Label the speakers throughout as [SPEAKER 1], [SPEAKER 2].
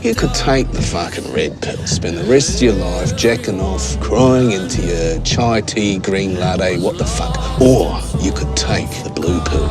[SPEAKER 1] You could take the fucking red pill, spend the rest of your life jacking off, crying into your chai tea, green latte, what the fuck. Or you could take the blue pill.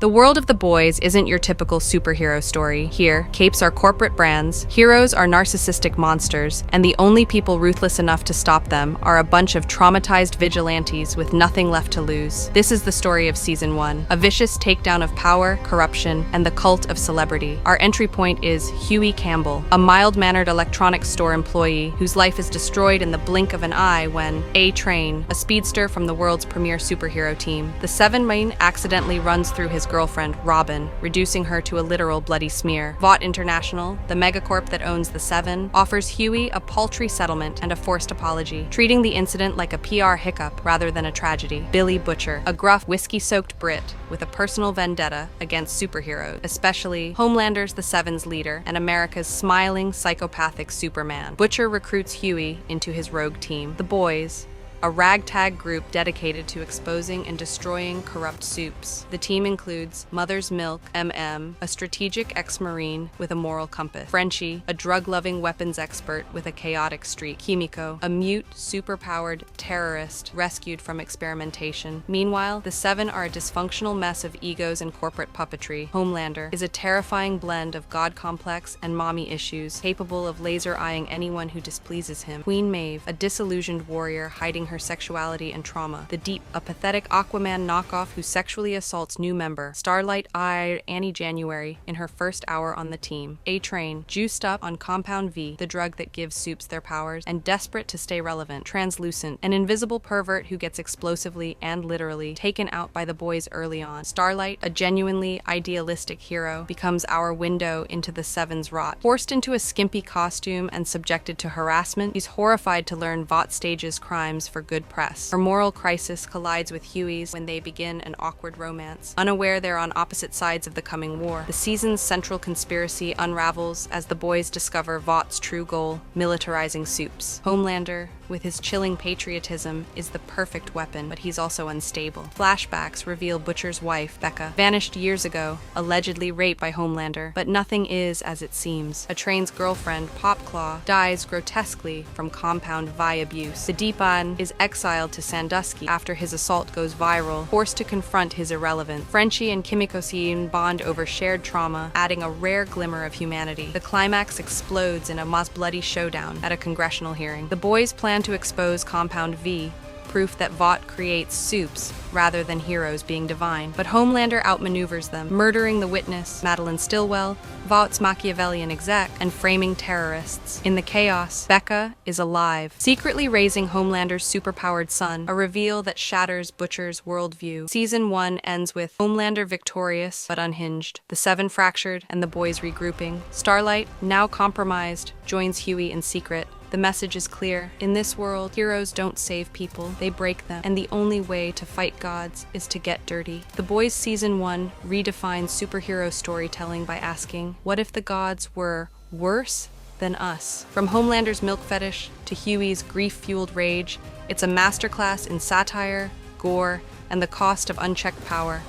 [SPEAKER 2] The world of The Boys isn't your typical superhero story. Here, capes are corporate brands, heroes are narcissistic monsters, and the only people ruthless enough to stop them are a bunch of traumatized vigilantes with nothing left to lose. This is the story of Season 1, a vicious takedown of power, corruption, and the cult of celebrity. Our entry point is Hughie Campbell, a mild-mannered electronics store employee whose life is destroyed in the blink of an eye when A-Train, a speedster from the world's premier superhero team, the Seven Main accidentally runs through his girlfriend, Robin, reducing her to a literal bloody smear. Vought International, the megacorp that owns the Seven, offers Hughie a paltry settlement and a forced apology, treating the incident like a PR hiccup rather than a tragedy. Billy Butcher, a gruff, whiskey-soaked Brit with a personal vendetta against superheroes, especially Homelander's the Seven's leader and America's smiling, psychopathic Superman. Butcher recruits Hughie into his rogue team, The Boys, a ragtag group dedicated to exposing and destroying corrupt supes. The team includes Mother's Milk, MM, a strategic ex-Marine with a moral compass, Frenchie, a drug-loving weapons expert with a chaotic streak, Kimiko, a mute, superpowered terrorist rescued from experimentation. Meanwhile, the Seven are a dysfunctional mess of egos and corporate puppetry. Homelander is a terrifying blend of god complex and mommy issues, capable of laser-eyeing anyone who displeases him. Queen Maeve, a disillusioned warrior hiding her sexuality and trauma. The Deep, a pathetic Aquaman knockoff who sexually assaults new member. Starlight eyed Annie January in her first hour on the team. A-Train, juiced up on Compound V, the drug that gives supes their powers, and desperate to stay relevant. Translucent, an invisible pervert who gets explosively and literally taken out by the boys early on. Starlight, a genuinely idealistic hero, becomes our window into the Seven's rot. Forced into a skimpy costume and subjected to harassment, he's horrified to learn Vought stages crimes for good press. Her moral crisis collides with Hughie's when they begin an awkward romance. Unaware they're on opposite sides of the coming war, the season's central conspiracy unravels as the boys discover Vought's true goal, militarizing supes. Homelander, with his chilling patriotism, is the perfect weapon, but he's also unstable. Flashbacks reveal Butcher's wife, Becca, vanished years ago, allegedly raped by Homelander, but nothing is as it seems. A Train's girlfriend, Popclaw, dies grotesquely from Compound V abuse. The Deepan is exiled to Sandusky after his assault goes viral, forced to confront his irrelevance. Frenchie and Kimiko bond over shared trauma, adding a rare glimmer of humanity. The climax explodes in a most bloody showdown at a congressional hearing. The boys plan to expose Compound V, proof that Vought creates supes rather than heroes being divine. But Homelander outmaneuvers them, murdering the witness, Madeline Stillwell, Vought's Machiavellian exec, and framing terrorists. In the chaos, Becca is alive, secretly raising Homelander's superpowered son, a reveal that shatters Butcher's worldview. Season 1 ends with Homelander victorious but unhinged, the Seven fractured, and the boys regrouping. Starlight, now compromised, joins Hughie in secret. The message is clear. In this world, heroes don't save people, they break them, and the only way to fight gods is to get dirty. The Boys Season 1 redefines superhero storytelling by asking, what if the gods were worse than us? From Homelander's milk fetish to Hughie's grief-fueled rage, it's a masterclass in satire, gore, and the cost of unchecked power.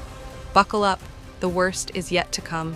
[SPEAKER 2] Buckle up, the worst is yet to come.